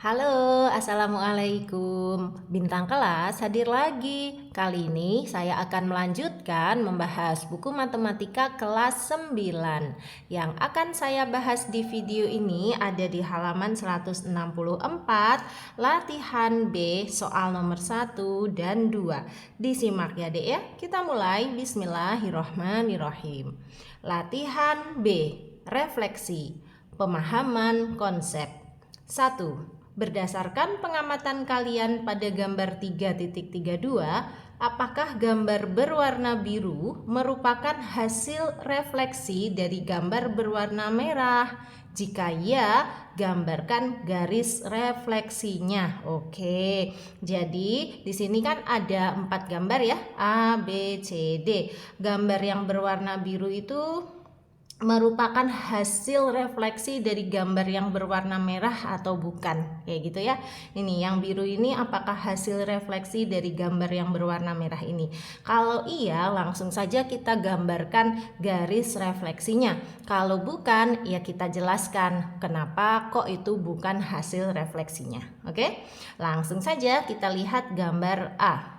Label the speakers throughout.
Speaker 1: Halo, Assalamualaikum. Bintang kelas hadir lagi. Kali ini saya akan melanjutkan membahas buku matematika kelas 9. Yang akan saya bahas di video ini ada di halaman 164, latihan B, soal nomor 1 dan 2. Disimak ya Dek ya. Kita mulai. Bismillahirrohmanirrohim. Latihan B, refleksi, pemahaman konsep. 1. Berdasarkan pengamatan kalian pada gambar 3.32, apakah gambar berwarna biru merupakan hasil refleksi dari gambar berwarna merah? Jika ya, gambarkan garis refleksinya. Oke, jadi di sini kan ada 4 gambar ya, A, B, C, D. Gambar yang berwarna biru itu merupakan hasil refleksi dari gambar yang berwarna merah atau bukan, kayak gitu ya. Ini yang biru ini apakah hasil refleksi dari gambar yang berwarna merah ini? Kalau iya, langsung saja kita gambarkan garis refleksinya. Kalau bukan, ya kita jelaskan kenapa kok itu bukan hasil refleksinya. Oke, langsung saja kita lihat gambar A.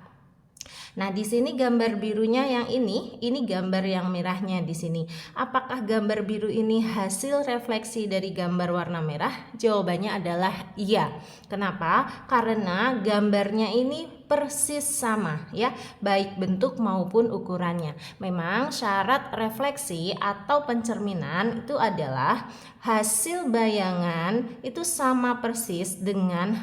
Speaker 1: Nah, di sini gambar birunya yang ini gambar yang merahnya di sini. Apakah gambar biru ini hasil refleksi dari gambar warna merah? Jawabannya adalah iya. Kenapa? Karena gambarnya ini persis sama ya, baik bentuk maupun ukurannya. Memang syarat refleksi atau pencerminan itu adalah hasil bayangan itu sama persis dengan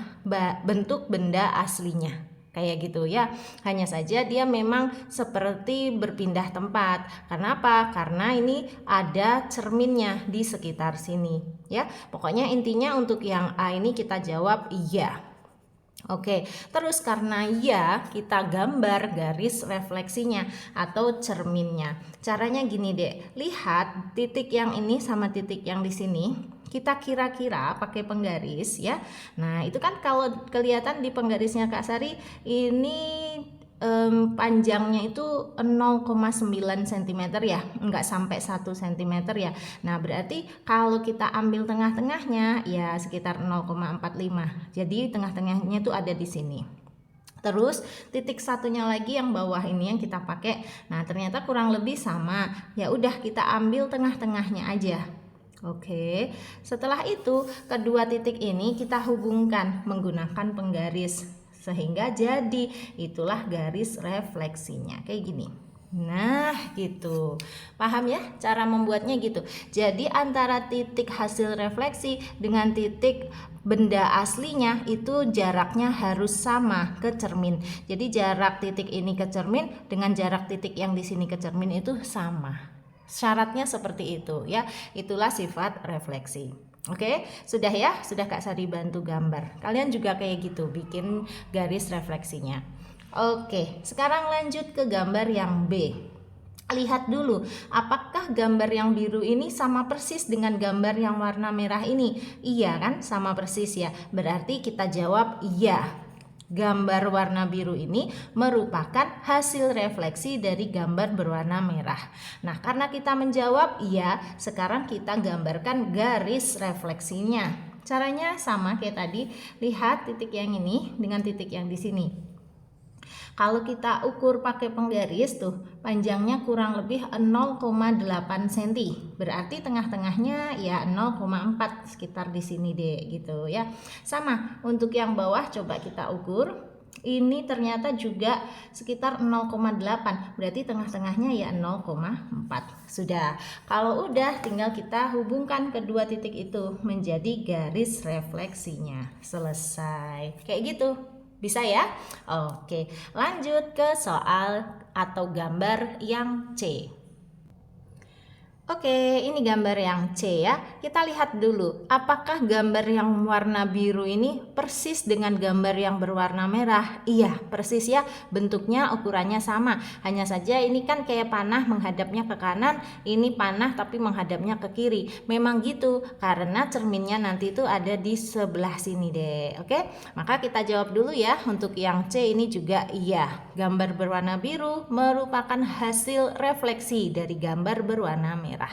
Speaker 1: bentuk benda aslinya. Kayak gitu ya, hanya saja dia memang seperti berpindah tempat. Karena apa? Karena ini ada cerminnya di sekitar sini ya. Pokoknya intinya untuk yang A ini kita jawab iya. Oke, terus karena ya kita gambar garis refleksinya atau cerminnya. Caranya gini Dek, lihat titik yang ini sama titik yang di sini. Kita kira-kira pakai penggaris ya. Nah itu kan kalau kelihatan di penggarisnya Kak Sari ini panjangnya itu 0,9 cm ya, enggak sampai 1 cm ya. Nah berarti kalau kita ambil tengah-tengahnya ya sekitar 0,45. Jadi tengah-tengahnya itu ada di sini. Terus titik satunya lagi yang bawah ini yang kita pakai. Nah ternyata kurang lebih sama. Ya udah kita ambil tengah-tengahnya aja. Oke, setelah itu kedua titik ini kita hubungkan menggunakan penggaris sehingga jadi itulah garis refleksinya kayak gini. Nah gitu, paham ya cara membuatnya gitu. Jadi antara titik hasil refleksi dengan titik benda aslinya itu jaraknya harus sama ke cermin. Jadi jarak titik ini ke cermin dengan jarak titik yang di sini ke cermin itu sama. Syaratnya seperti itu ya. Itulah sifat refleksi. Oke, sudah ya? Sudah Kak Sari bantu gambar. Kalian juga kayak gitu, bikin garis refleksinya. Oke, sekarang lanjut ke gambar yang B. Lihat dulu, apakah gambar yang biru ini sama persis dengan gambar yang warna merah ini? Iya kan? Sama persis ya. Berarti kita jawab iya. Gambar warna biru ini merupakan hasil refleksi dari gambar berwarna merah. Nah, karena kita menjawab iya, sekarang kita gambarkan garis refleksinya. Caranya sama kayak tadi. Lihat titik yang ini dengan titik yang di sini. Kalau kita ukur pakai penggaris tuh panjangnya kurang lebih 0,8 cm. Berarti tengah-tengahnya ya 0,4 sekitar di sini deh gitu ya. Sama untuk yang bawah coba kita ukur. Ini ternyata juga sekitar 0,8. Berarti tengah-tengahnya ya 0,4. Sudah. Kalau udah tinggal kita hubungkan kedua titik itu menjadi garis refleksinya. Selesai. Kayak gitu. Bisa ya? Oke, lanjut ke soal atau gambar yang C. Oke, ini gambar yang C ya. Kita lihat dulu, apakah gambar yang warna biru ini persis dengan gambar yang berwarna merah? Iya, persis ya. Bentuknya, ukurannya sama. Hanya saja ini kan kayak panah menghadapnya ke kanan, ini panah tapi menghadapnya ke kiri. Memang gitu, karena cerminnya nanti itu ada di sebelah sini deh. Oke, maka kita jawab dulu ya. Untuk yang C ini juga iya. Gambar berwarna biru merupakan hasil refleksi dari gambar berwarna merah. merah.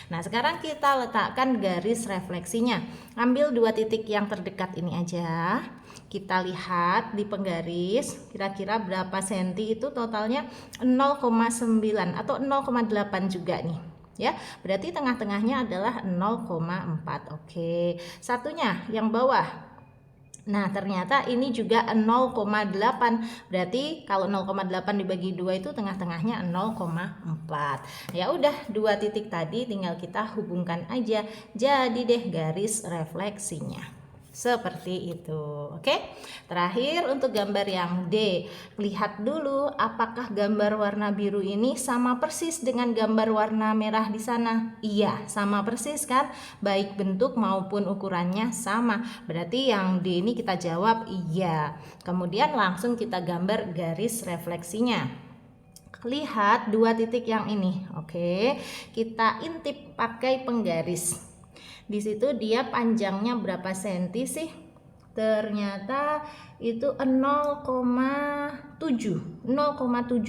Speaker 1: Nah, sekarang kita letakkan garis refleksinya. Ambil 2 titik yang terdekat ini aja. Kita lihat di penggaris kira-kira berapa senti itu totalnya 0,9 atau 0,8 juga nih. Ya, berarti tengah-tengahnya adalah 0,4. Oke, satunya yang bawah. Nah, ternyata ini juga 0,8. Berarti kalau 0,8 dibagi 2 itu tengah-tengahnya 0,4. Ya udah, 2 titik tadi tinggal kita hubungkan aja. Jadi deh garis refleksinya. Seperti itu. Oke. Terakhir untuk gambar yang D. Lihat dulu apakah gambar warna biru ini sama persis dengan gambar warna merah di sana? Iya, sama persis kan? Baik bentuk maupun ukurannya sama. Berarti yang D ini kita jawab iya. Kemudian langsung kita gambar garis refleksinya. Lihat 2 titik yang ini. Oke. Kita intip pakai penggaris. Di situ dia panjangnya berapa senti sih? Ternyata itu 0,7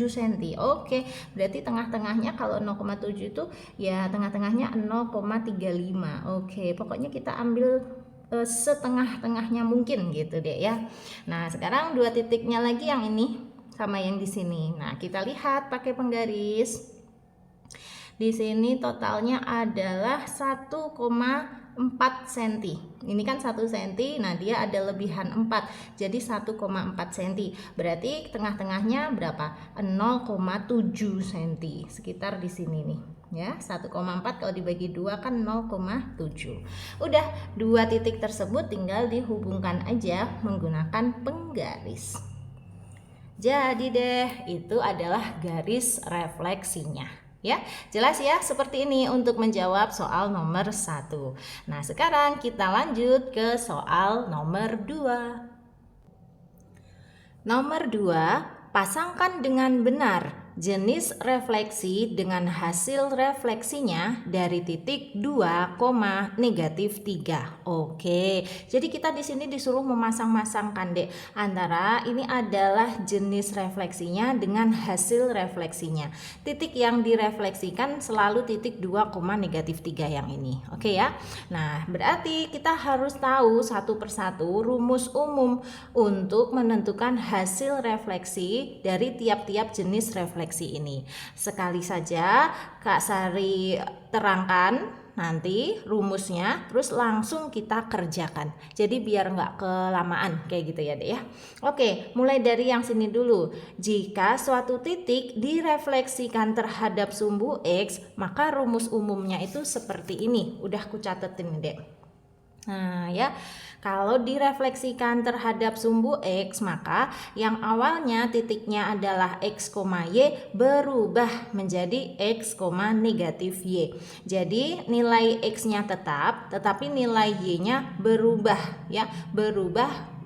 Speaker 1: cm. Oke, berarti tengah-tengahnya kalau 0,7 itu ya tengah-tengahnya 0,35. Oke, pokoknya kita ambil setengah-tengahnya mungkin gitu deh ya. Nah, sekarang 2 titiknya lagi yang ini sama yang di sini. Nah, kita lihat pakai penggaris. Di sini totalnya adalah 1,4 cm. Ini kan 1 cm, nah dia ada lebihan 4, jadi 1,4 cm. Berarti tengah-tengahnya berapa? 0,7 cm. Sekitar di sini nih. Ya, 1,4 kalau dibagi 2 kan 0,7. Udah, 2 titik tersebut tinggal dihubungkan aja menggunakan penggaris. Jadi deh, itu adalah garis refleksinya. Ya, jelas ya, seperti ini untuk menjawab soal nomor 1. Nah, sekarang kita lanjut ke soal nomor 2. Nomor 2, pasangkan dengan benar jenis refleksi dengan hasil refleksinya dari titik 2, negatif 3. Oke, jadi kita di sini disuruh memasang-masangkan deh antara ini adalah jenis refleksinya dengan hasil refleksinya. Titik yang direfleksikan selalu titik 2, negatif 3 yang ini. Oke ya. Nah, berarti kita harus tahu satu persatu rumus umum untuk menentukan hasil refleksi dari tiap-tiap jenis refleksi ini. Sekali saja Kak Sari terangkan nanti rumusnya, terus langsung kita kerjakan. Jadi biar nggak kelamaan kayak gitu ya deh ya. Oke, mulai dari yang sini dulu. Jika suatu titik direfleksikan terhadap sumbu X, maka rumus umumnya itu seperti ini. Udah aku catetin deh. Nah ya, kalau direfleksikan terhadap sumbu X, maka yang awalnya titiknya adalah X, Y berubah menjadi X, negatif Y. Jadi nilai X-nya tetap, tetapi nilai Y-nya berubah ya, berubah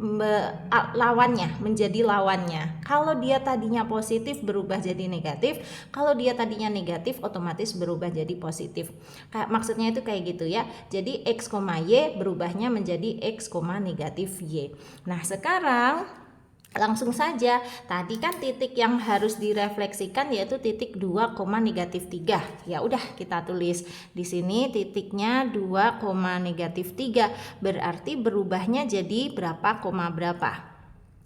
Speaker 1: lawannya menjadi lawannya. Kalau dia tadinya positif berubah jadi negatif, kalau dia tadinya negatif otomatis berubah jadi positif. Maksudnya itu kayak gitu ya. Jadi X, Y berubahnya menjadi X, negatif Y. Nah, sekarang langsung saja, tadi kan titik yang harus direfleksikan yaitu titik 2, negatif 3. Ya udah kita tulis di sini titiknya 2, negatif 3. Berarti berubahnya jadi berapa, berapa.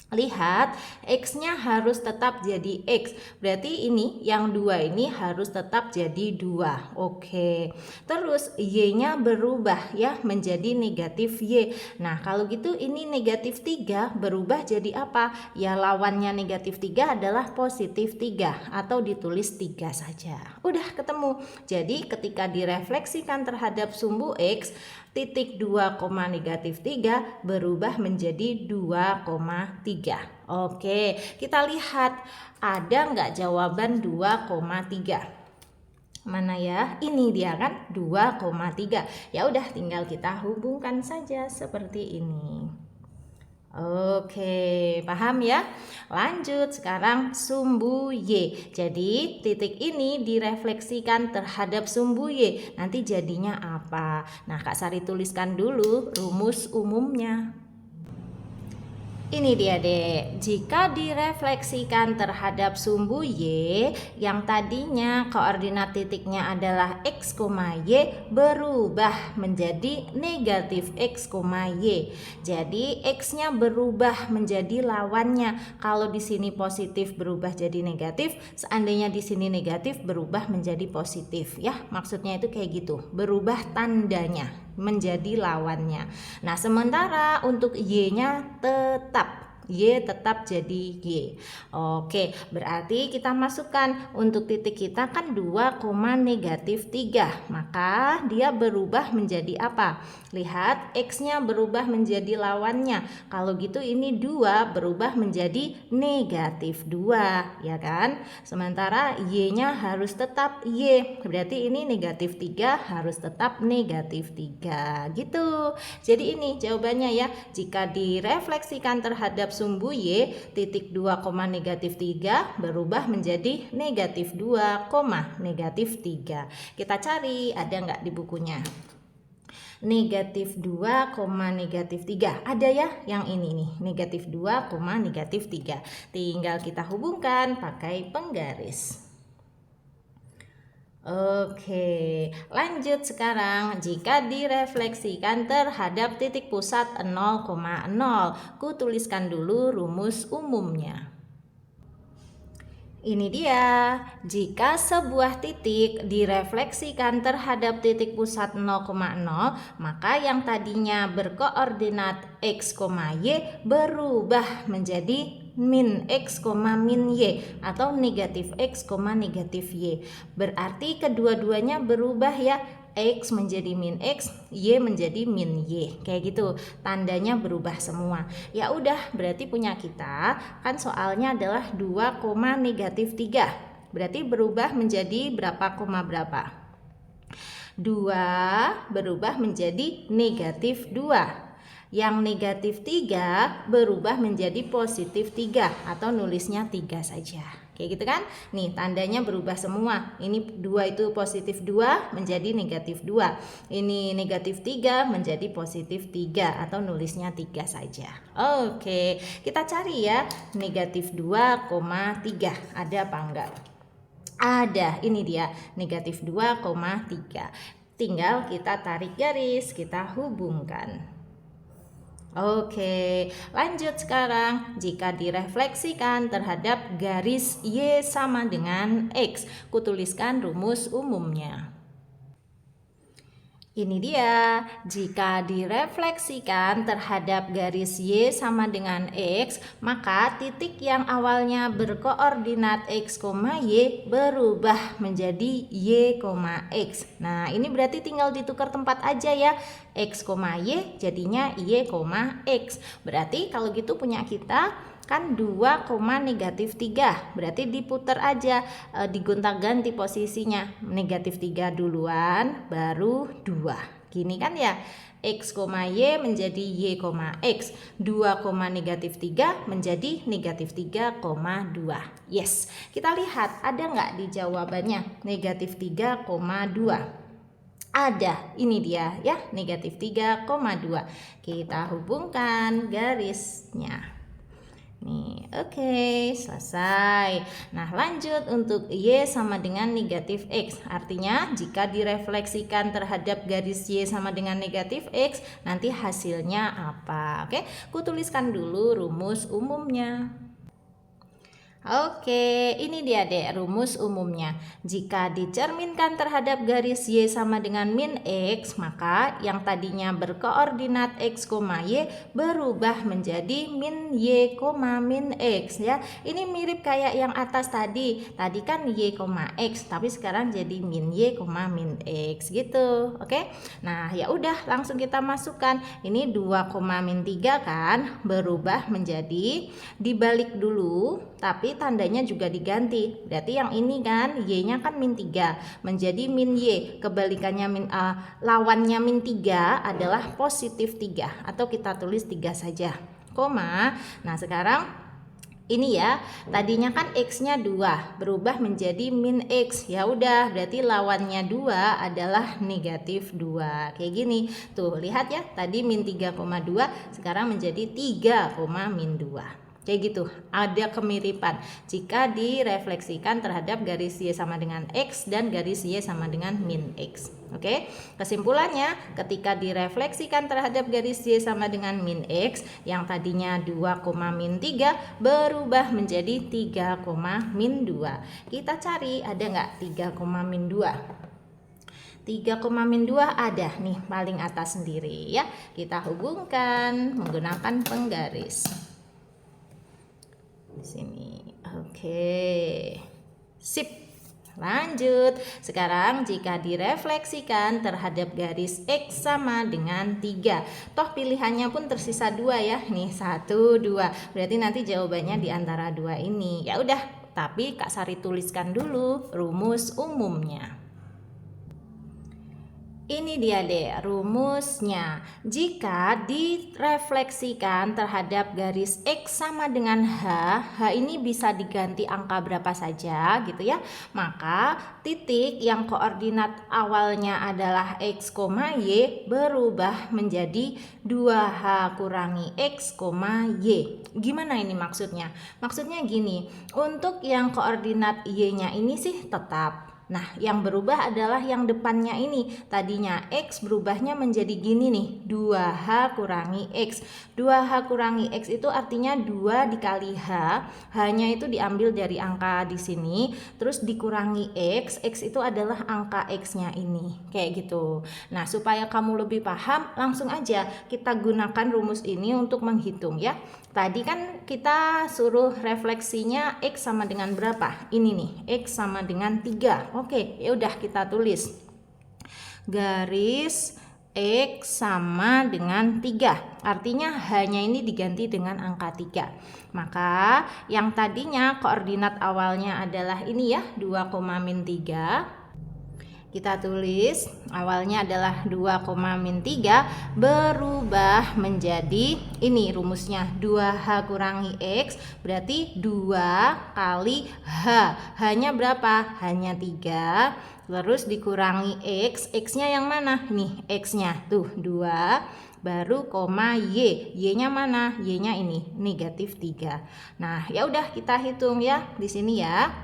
Speaker 1: Lihat, X-nya harus tetap jadi X. Berarti ini yang 2 ini harus tetap jadi 2. Oke. Terus Y-nya berubah ya menjadi negatif Y. Nah, kalau gitu ini negatif 3 berubah jadi apa? Ya lawannya negatif 3 adalah positif 3 atau ditulis 3 saja. Udah ketemu. Jadi ketika direfleksikan terhadap sumbu X, titik 2, negatif 3 berubah menjadi 2,3. Oke, kita lihat ada nggak jawaban 2,3. Mana ya? Ini dia kan 2,3. Ya udah tinggal kita hubungkan saja seperti ini. Oke, paham ya? Lanjut sekarang sumbu Y. Jadi titik ini direfleksikan terhadap sumbu Y. Nanti jadinya apa? Nah, Kak Sari tuliskan dulu rumus umumnya. Ini dia dek, jika direfleksikan terhadap sumbu Y yang tadinya koordinat titiknya adalah X, Y berubah menjadi negatif X, Y. Jadi X-nya berubah menjadi lawannya. Kalau di sini positif berubah jadi negatif, seandainya di sini negatif berubah menjadi positif ya. Maksudnya itu kayak gitu, berubah tandanya menjadi lawannya. Nah, sementara untuk Y-nya Y tetap jadi Y. Oke, berarti kita masukkan untuk titik kita kan 2, negatif 3. Maka dia berubah menjadi apa? Lihat, X-nya berubah menjadi lawannya. Kalau gitu ini 2 berubah menjadi negatif 2, ya kan? Sementara Y-nya harus tetap Y. Berarti ini negatif 3 harus tetap negatif 3. Gitu. Jadi ini jawabannya ya. Jika direfleksikan terhadap sumbu Y, titik 2, negatif 3 berubah menjadi negatif 2, negatif 3. Kita cari ada nggak di bukunya? Negatif 2, negatif 3. Ada ya yang ini nih, negatif 2, negatif 3. Tinggal kita hubungkan pakai penggaris. Oke, lanjut sekarang. Jika direfleksikan terhadap titik pusat 0,0, ku tuliskan dulu rumus umumnya. Ini dia, jika sebuah titik direfleksikan terhadap titik pusat 0,0, maka yang tadinya berkoordinat X, Y berubah menjadi min X, min Y atau negatif X, negatif Y. Berarti kedua-duanya berubah ya. X menjadi min X, Y menjadi min Y. Kayak gitu, tandanya berubah semua. Ya udah, berarti punya kita kan soalnya adalah 2, negatif 3. Berarti berubah menjadi berapa, berapa? 2 berubah menjadi negatif 2. Yang negatif 3 berubah menjadi positif 3 atau nulisnya 3 saja. Kayak gitu kan? Nih tandanya berubah semua. Ini 2 itu positif 2 menjadi negatif 2. Ini negatif 3 menjadi positif 3 atau nulisnya 3 saja. Oke, kita cari ya negatif 2, 3. Ada apa enggak? Ada, ini dia negatif 2, 3. Tinggal kita tarik garis, kita hubungkan. Oke, lanjut sekarang. Jika direfleksikan terhadap garis Y sama dengan X, kutuliskan rumus umumnya. Ini dia, jika direfleksikan terhadap garis Y sama dengan X, maka titik yang awalnya berkoordinat X, Y berubah menjadi Y, X. Nah, ini berarti tinggal ditukar tempat aja ya. X, Y jadinya Y, X. Berarti kalau gitu punya kita kan 2, negatif 3. Berarti diputar aja, digonta-ganti posisinya. Negatif 3 duluan baru 2. Gini kan ya. X, Y menjadi Y, X. 2, negatif 3 menjadi negatif 3, 2. Yes. Kita lihat ada nggak di jawabannya negatif 3, 2. Ada, ini dia ya, negatif 3,2. Kita hubungkan garisnya. Nih, oke, selesai. Nah, lanjut untuk Y sama dengan negatif X. Artinya jika direfleksikan terhadap garis Y sama dengan negatif X, nanti hasilnya apa? Oke, ku tuliskan dulu rumus umumnya. Oke, ini dia deh rumus umumnya. Jika dicerminkan terhadap garis Y sama dengan min X, maka yang tadinya berkoordinat X, Y berubah menjadi min Y, min X ya. Ini mirip kayak yang atas tadi. Tadi kan Y, X, tapi sekarang jadi min Y, min X gitu. Oke. Nah, ya udah langsung kita masukkan. Ini 2, min 3 kan berubah menjadi dibalik dulu, tapi tandanya juga diganti. Berarti yang ini kan Y-nya kan min 3 menjadi min Y. Kebalikannya lawannya min 3 adalah positif 3 atau kita tulis 3 saja. Koma. Nah, sekarang Ini ya, tadinya kan X-nya 2, berubah menjadi min X. Ya udah, berarti lawannya 2 adalah negatif 2. Kayak gini. Tuh, lihat ya, tadi min 3,2, sekarang menjadi 3, min 2. Kayak gitu, ada kemiripan jika direfleksikan terhadap garis Y sama dengan X dan garis Y sama dengan min X. Oke, kesimpulannya ketika direfleksikan terhadap garis Y sama dengan min X, yang tadinya 2, min 3 berubah menjadi 3, min 2. Kita cari ada nggak 3, min 2? 3, min 2 ada nih paling atas sendiri ya. Kita hubungkan menggunakan penggaris. Di sini. Oke. Sip. Lanjut. Sekarang jika direfleksikan terhadap garis X sama dengan 3. Toh pilihannya pun tersisa 2 ya. Nih 1, 2. Berarti nanti jawabannya di antara 2 ini. Ya udah, tapi Kak Sari tuliskan dulu rumus umumnya. Ini dia deh rumusnya. Jika direfleksikan terhadap garis X sama dengan H, H ini bisa diganti angka berapa saja gitu ya. Maka titik yang koordinat awalnya adalah X, Y berubah menjadi 2H kurangi X, Y. Gimana ini maksudnya? Maksudnya gini, untuk yang koordinat Y-nya ini sih tetap. Nah, yang berubah adalah yang depannya ini. Tadinya X berubahnya menjadi gini nih, 2H kurangi X. 2H kurangi X itu artinya 2 dikali H. H-nya itu diambil dari angka di sini, terus dikurangi X. X itu adalah angka X-nya ini. Kayak gitu. Nah, supaya kamu lebih paham, langsung aja kita gunakan rumus ini untuk menghitung ya. Tadi kan kita suruh refleksinya X sama dengan berapa? Ini nih, X sama dengan 3. Oke, ya udah kita tulis. Garis X sama dengan 3. Artinya H-nya ini diganti dengan angka 3. Maka yang tadinya koordinat awalnya adalah ini ya, 2, min 3. Kita tulis awalnya adalah 2, min 3 berubah menjadi ini rumusnya 2H kurangi X berarti 2 kali H. H-nya berapa? H-nya 3. Terus dikurangi X. X-nya yang mana? Nih X-nya tuh 2 baru koma Y. Y-nya mana? Y-nya ini negatif 3. Nah, ya udah kita hitung ya di sini ya.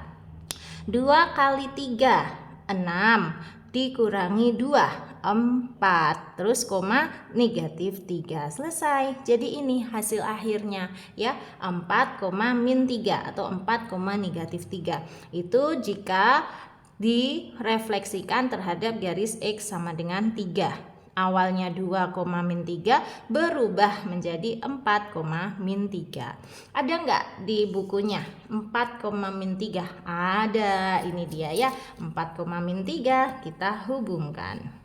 Speaker 1: 2 kali 3 6 dikurangi 2 4 terus koma negatif 3. Selesai. Jadi ini hasil akhirnya ya, 4, min 3 atau 4, negatif 3. Itu jika direfleksikan terhadap garis X sama dengan 3. Awalnya 2, min 3 berubah menjadi 4, min 3. Ada nggak di bukunya 4, min 3? Ada, ini dia ya, 4, min 3 kita hubungkan.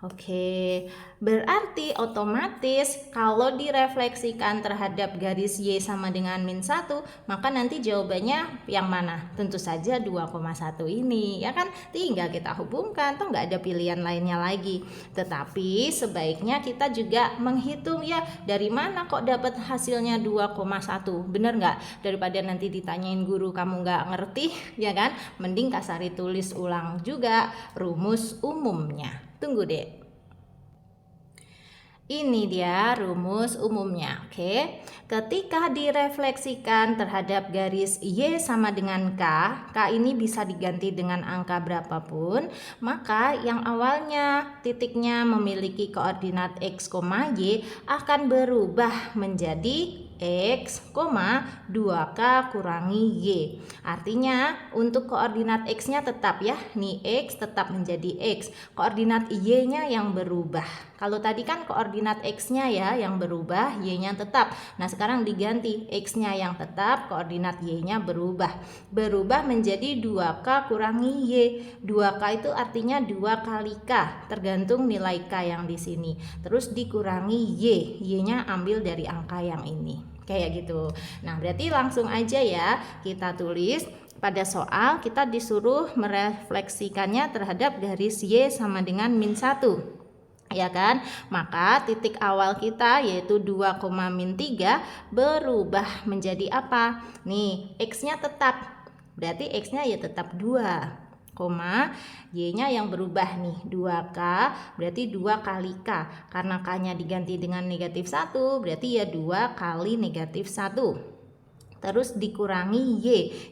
Speaker 1: Oke, berarti otomatis kalau direfleksikan terhadap garis Y sama dengan min 1, maka nanti jawabannya yang mana? Tentu saja 2,1 ini, ya kan? Tinggal kita hubungkan, toh nggak ada pilihan lainnya lagi. Tetapi sebaiknya kita juga menghitung ya, dari mana kok dapat hasilnya 2,1? Bener nggak? Daripada nanti ditanyain guru kamu nggak ngerti, ya kan? Mending Kak Sari tulis ulang juga rumus umumnya. Tunggu deh. Ini dia rumus umumnya. Oke. Ketika direfleksikan terhadap garis Y sama dengan K, K ini bisa diganti dengan angka berapapun, maka yang awalnya titiknya memiliki koordinat X, Y akan berubah menjadi X, 2K kurangi Y. Artinya untuk koordinat X-nya tetap ya, nih X tetap menjadi X. Koordinat Y-nya yang berubah. Kalau tadi kan koordinat X-nya ya yang berubah, Y-nya tetap. Nah sekarang diganti, X-nya yang tetap, koordinat Y-nya berubah. Berubah menjadi 2K kurangi Y. 2K itu artinya 2 kali K, tergantung nilai K yang di sini. Terus dikurangi Y, Y-nya ambil dari angka yang ini. Kayak gitu. Nah berarti langsung aja ya kita tulis. Pada soal kita disuruh merefleksikannya terhadap garis Y sama dengan min 1. ya kan? Maka titik awal kita yaitu 2,-3 berubah menjadi apa? Nih, X-nya tetap. Berarti X-nya ya tetap 2, Y-nya yang berubah nih 2K, berarti 2 kali K. Karena K-nya diganti dengan -1, berarti ya 2 kali -1. Terus dikurangi Y.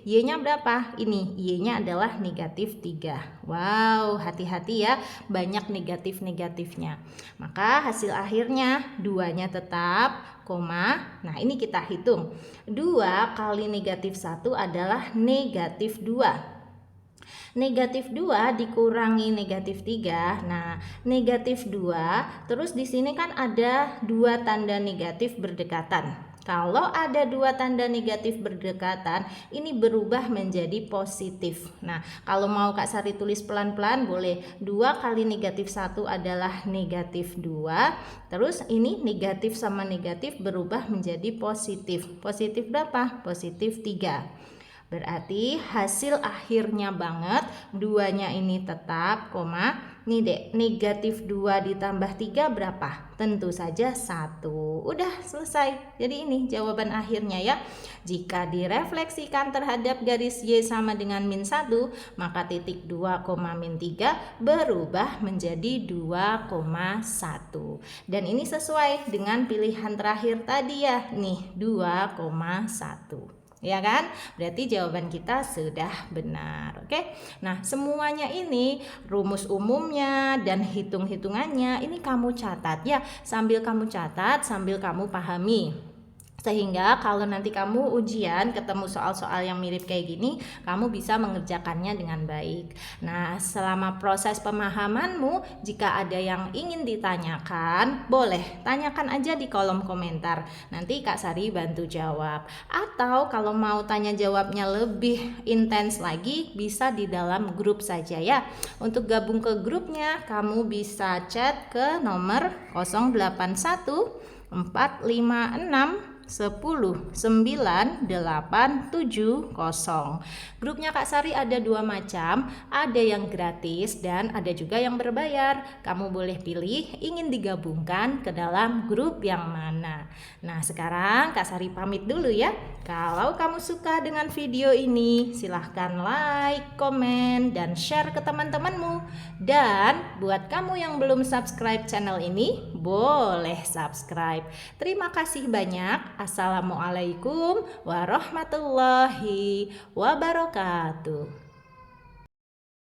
Speaker 1: Y-nya berapa? Ini, Y-nya adalah -3. Wow, hati-hati ya, banyak negatif-negatifnya. Maka hasil akhirnya 2-nya tetap, nah ini kita hitung. 2 kali -1 adalah -2. -2 dikurangi -3. Nah, -2 terus di sini kan ada 2 tanda negatif berdekatan. Kalau ada 2 tanda negatif berdekatan, ini berubah menjadi positif. Nah, kalau mau Kak Sari tulis pelan-pelan boleh. 2 kali -1 adalah -2. Terus ini negatif sama negatif berubah menjadi positif. Positif berapa? Positif 3. Berarti hasil akhirnya banget 2-nya ini tetap, nih dek, -2 ditambah 3 berapa? Tentu saja 1. Udah selesai. Jadi ini jawaban akhirnya ya. Jika direfleksikan terhadap garis Y sama dengan -1, maka titik 2,-3 berubah menjadi 2,1. Dan ini sesuai dengan pilihan terakhir tadi ya. Nih, 2,1. Ya kan? Berarti jawaban kita sudah benar. Oke. Nah, semuanya ini rumus umumnya dan hitung-hitungannya ini kamu catat ya. Sambil kamu catat, sambil kamu pahami. Sehingga kalau nanti kamu ujian ketemu soal-soal yang mirip kayak gini, kamu bisa mengerjakannya dengan baik. Nah, selama proses pemahamanmu, jika ada yang ingin ditanyakan, boleh tanyakan aja di kolom komentar. Nanti Kak Sari bantu jawab. Atau kalau mau tanya jawabnya lebih intens lagi, bisa di dalam grup saja ya. Untuk gabung ke grupnya, kamu bisa chat ke nomor 081 456 10 9 8 7 0. Grupnya Kak Sari ada 2 macam, ada yang gratis dan ada juga yang berbayar. Kamu boleh pilih ingin digabungkan ke dalam grup yang mana. Nah, sekarang Kak Sari pamit dulu ya. Kalau kamu suka dengan video ini, silahkan like, komen, dan share ke teman-temanmu. Dan buat kamu yang belum subscribe channel ini, boleh subscribe. Terima kasih banyak. Assalamualaikum warahmatullahi wabarakatuh.